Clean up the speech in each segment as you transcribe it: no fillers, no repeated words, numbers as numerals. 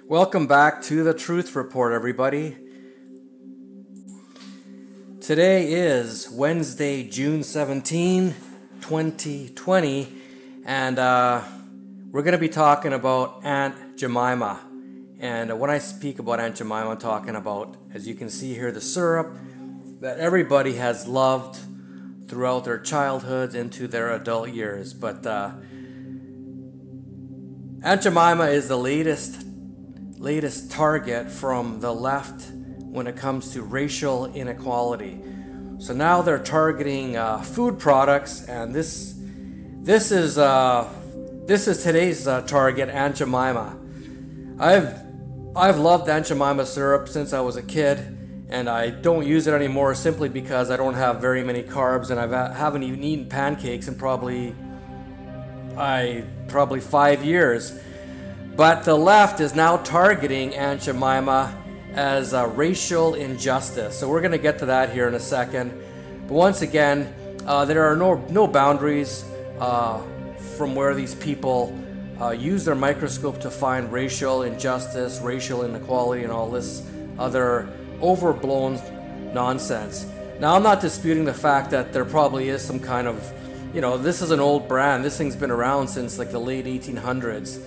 Welcome back to the Truth Report, everybody. Today is Wednesday, June 17, 2020, and we're going to be talking about Aunt Jemima. And when I speak about Aunt Jemima, I'm talking about, as you can see here, the syrup that everybody has loved throughout their childhoods into their adult years. But Aunt Jemima is the latest target from the left when it comes to racial inequality. So now they're targeting food products, and this is today's target, Aunt Jemima. I've loved Aunt Jemima syrup since I was a kid, and I don't use it anymore simply because I don't have very many carbs, and I haven't even eaten pancakes in probably 5 years. But the left is now targeting Aunt Jemima as a racial injustice. So we're going to get to that here in a second. But once again, there are no boundaries from where these people use their microscope to find racial injustice, racial inequality, and all this other overblown nonsense. Now, I'm not disputing the fact that there probably is some kind of, this is an old brand. This thing's been around since like the late 1800s.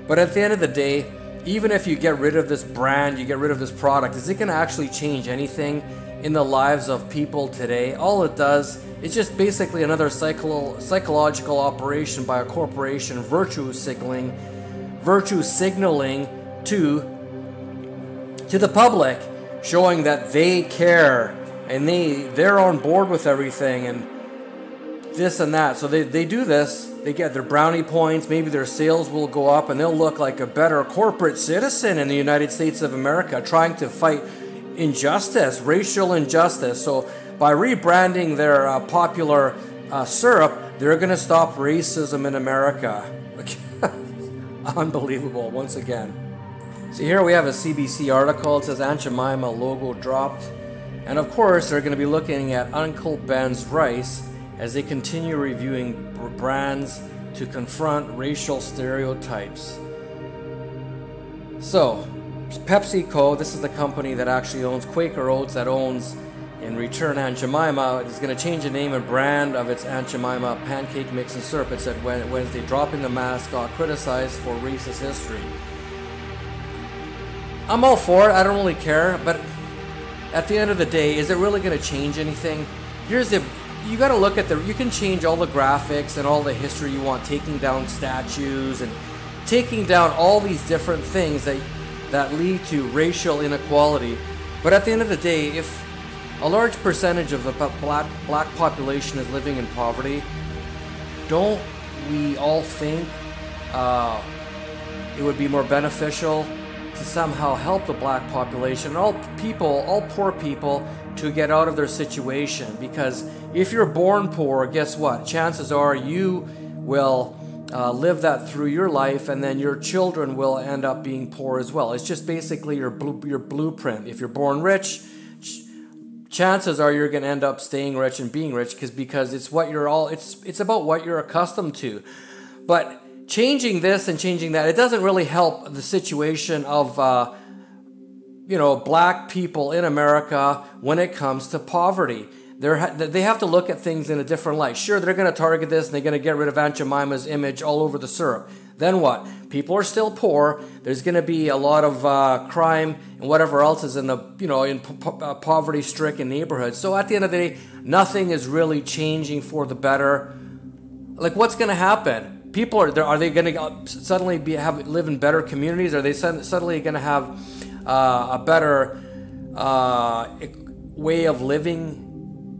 But at the end of the day, even if you get rid of this brand, you get rid of this product, is it going to actually change anything in the lives of people today? All it does is just basically another psychological operation by a corporation, virtue signaling to the public, showing that they care and they're on board with everything and this and that. So they do this, they get their brownie points, maybe their sales will go up, and they'll look like a better corporate citizen in the United States of America, trying to fight injustice, racial injustice. So by rebranding their popular syrup, they're going to stop racism in America. Unbelievable, once again. So here we have a CBC article. It says Aunt Jemima logo dropped. And of course, they're going to be looking at Uncle Ben's rice as they continue reviewing brands to confront racial stereotypes. So, Pepsico, this is the company that actually owns Quaker Oats, that owns in return Aunt Jemima, is going to change the name and brand of its Aunt Jemima Pancake mix and syrup. It said Wednesday, dropping the mascot criticized for racist history. I'm all for it, I don't really care, but at the end of the day, is it really going to change anything? You got to look at you can change all the graphics and all the history you want, taking down statues and taking down all these different things that lead to racial inequality. But at the end of the day, if a large percentage of the black population is living in poverty, don't we all think it would be more beneficial to somehow help the black population, all poor people, to get out of their situation? Because if you're born poor, guess what? Chances are you will live that through your life, and then your children will end up being poor as well. It's just basically your blueprint. If you're born rich, chances are you're going to end up staying rich and being rich because it's about what you're accustomed to. But changing this and changing that, it doesn't really help the situation of black people in America when it comes to poverty. They have to look at things in a different light. Sure, they're going to target this and they're going to get rid of Aunt Jemima's image all over the syrup. Then what? People are still poor. There's going to be a lot of crime and whatever else is in poverty-stricken neighborhoods. So at the end of the day, nothing is really changing for the better. Like, what's going to happen? People are they going to suddenly live in better communities? Are they suddenly going to have a better way of living?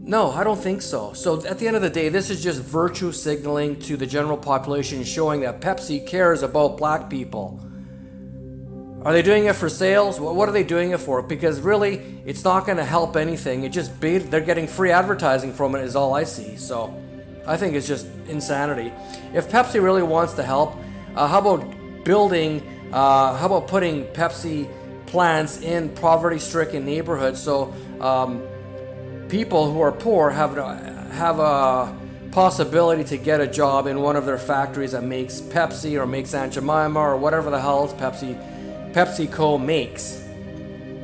No, I don't think so. So at the end of the day, this is just virtue signaling to the general population, showing that Pepsi cares about black people. Are they doing it for sales? What are they doing it for? Because really, it's not going to help anything. They're getting free advertising from it is all I see. So I think it's just insanity. If Pepsi really wants to help, how about putting Pepsi plants in poverty-stricken neighborhoods so people who are poor have a possibility to get a job in one of their factories that makes Pepsi or makes Aunt Jemima or whatever the hell else Pepsi Pepsico makes.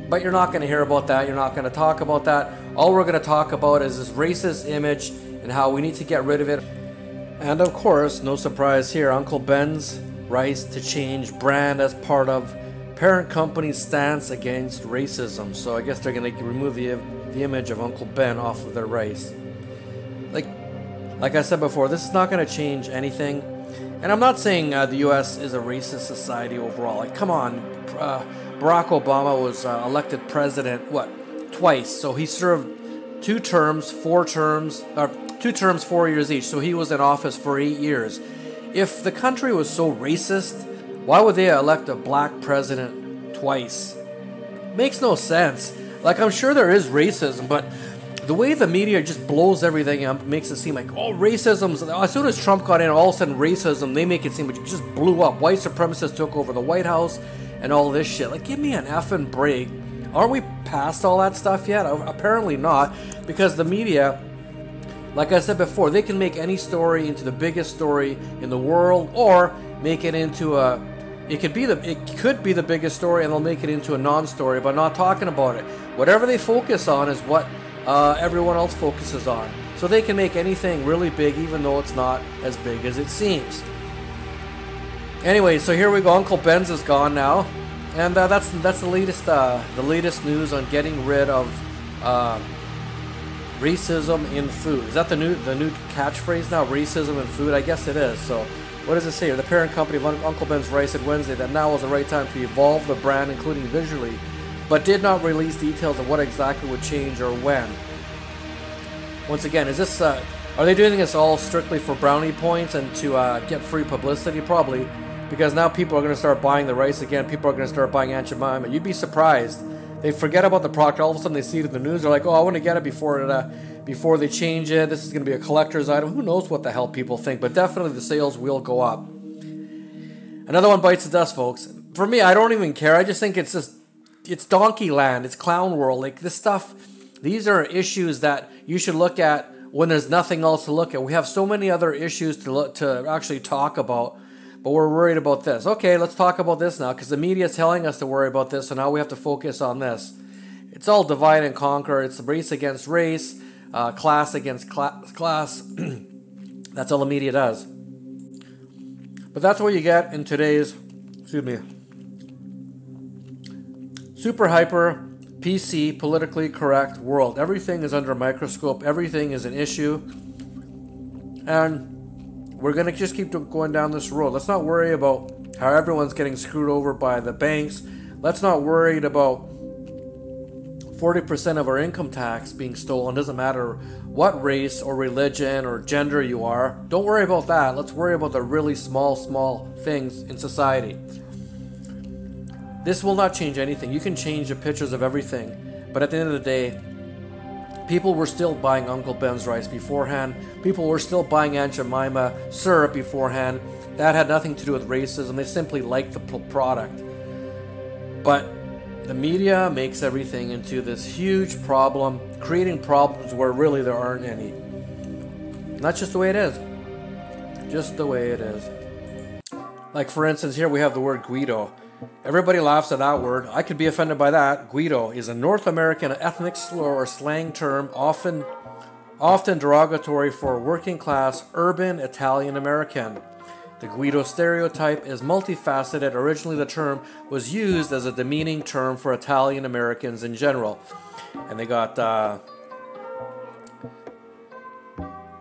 But you're not going to hear about that. You're not going to talk about that. All we're going to talk about is this racist image and how we need to get rid of it. And of course, no surprise here, Uncle Ben's rice to change brand as part of parent company's stance against racism. So I guess they're going to remove the image of Uncle Ben off of their rice. Like I said before, this is not going to change anything. And I'm not saying the U.S. is a racist society overall. Like, come on. Barack Obama was elected president, twice. So he served 2 terms, 4 years each. So he was in office for 8 years. If the country was so racist, why would they elect a black president twice? Makes no sense. Like, I'm sure there is racism, but the way the media just blows everything up makes it seem like, oh, racism's... As soon as Trump got in, all of a sudden racism, they make it seem like it just blew up. White supremacists took over the White House and all this shit. Like, give me an effing break. Aren't we past all that stuff yet? Apparently not, because the media, like I said before, they can make any story into the biggest story in the world, or make it into a... It could be the biggest story, and they'll make it into a non-story, but not talking about it. Whatever they focus on is what everyone else focuses on. So they can make anything really big, even though it's not as big as it seems. Anyway, so here we go. Uncle Ben's is gone now, and that's the latest news on getting rid of racism in food. Is that the new catchphrase now? Racism in food? I guess it is. So what does it say here? The parent company of Uncle Ben's Rice said Wednesday that now was the right time to evolve the brand, including visually, but did not release details of what exactly would change or when. Once again, is this are they doing this all strictly for brownie points and to get free publicity? Probably, because now people are going to start buying the rice again. People are going to start buying Aunt Jemima. You'd be surprised. They forget about the product. All of a sudden they see it in the news. They're like, oh, I want to get it before they change it. This is going to be a collector's item. Who knows what the hell people think, but definitely the sales will go up. Another one bites the dust, folks. For me, I don't even care. I just think it's donkey land. It's clown world. Like, this stuff, these are issues that you should look at when there's nothing else to look at. We have so many other issues to actually talk about, but we're worried about this. Okay, let's talk about this now, because the media is telling us to worry about this, so now we have to focus on this. It's all divide and conquer. It's race against race, class against class. That's all the media does. But that's what you get in today's, super hyper PC politically correct world. Everything is under a microscope. Everything is an issue, and we're gonna just keep going down this road. Let's not worry about how everyone's getting screwed over by the banks. Let's not worry about 40% of our income tax being stolen. Doesn't matter what race or religion or gender you are. Don't worry about that. Let's worry about the really small things in society. This will not change anything. You can change the pictures of everything, but at the end of the day, people were still buying Uncle Ben's rice beforehand. People were still buying Aunt Jemima syrup beforehand. That had nothing to do with racism. They simply liked the product. But the media makes everything into this huge problem, creating problems where really there aren't any. And that's just the way it is. Just the way it is. Like, for instance, here we have the word Guido. Everybody laughs at that word. I could be offended by that. Guido is a North American ethnic slur or slang term, often derogatory for working class, urban Italian American. The Guido stereotype is multifaceted. Originally, the term was used as a demeaning term for Italian Americans in general. And they got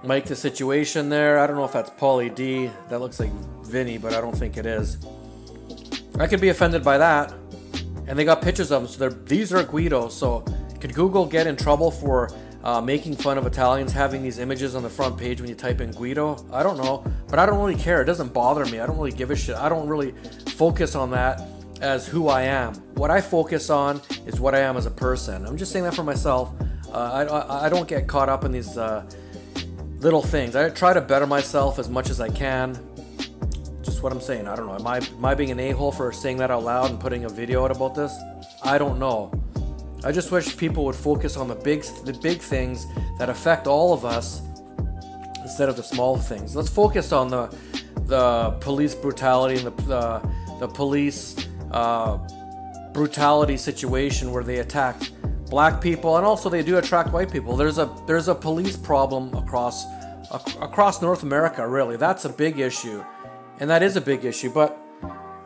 Mike the Situation there. I don't know if that's Paulie D. That looks like Vinny, but I don't think it is. I could be offended by that. And they got pictures of them. So these are Guidos. So could Google get in trouble for making fun of Italians having these images on the front page when you type in Guido? I don't know. But I don't really care. It doesn't bother me. I don't really give a shit. I don't really focus on that as who I am. What I focus on is what I am as a person. I'm just saying that for myself. I don't get caught up in these little things. I try to better myself as much as I can. Just what I'm saying. I don't know. Am I being an a-hole for saying that out loud and putting a video out about this? I don't know. I just wish people would focus on the big things that affect all of us instead of the small things. Let's focus on the police brutality and the police brutality situation where they attack black people, and also they do attract white people. There's a police problem across North America, really. That's a big issue, and that is a big issue, but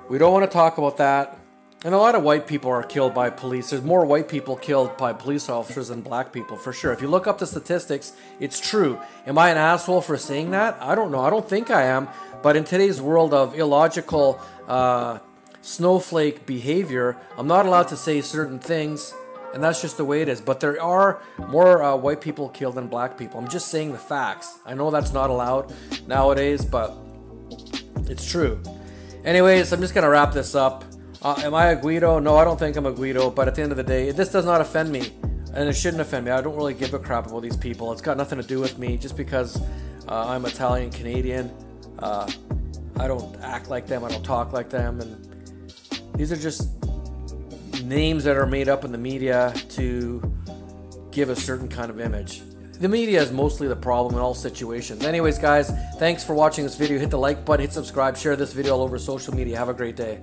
we don't want to talk about that. And a lot of white people are killed by police. There's more white people killed by police officers than black people, for sure. If you look up the statistics, it's true. Am I an asshole for saying that? I don't know. I don't think I am. But in today's world of illogical snowflake behavior, I'm not allowed to say certain things, and that's just the way it is. But there are more white people killed than black people. I'm just saying the facts. I know that's not allowed nowadays, but it's true. Anyways, I'm just going to wrap this up. Am I a Guido? No, I don't think I'm a Guido, but at the end of the day, this does not offend me, and it shouldn't offend me. I don't really give a crap about these people. It's got nothing to do with me. Just because I'm Italian Canadian, I don't act like them, I don't talk like them, and these are just names that are made up in the media to give a certain kind of image. The media is mostly the problem in all situations. Anyways, guys, thanks for watching this video. Hit the like button, hit subscribe, share this video all over social media. Have a great day.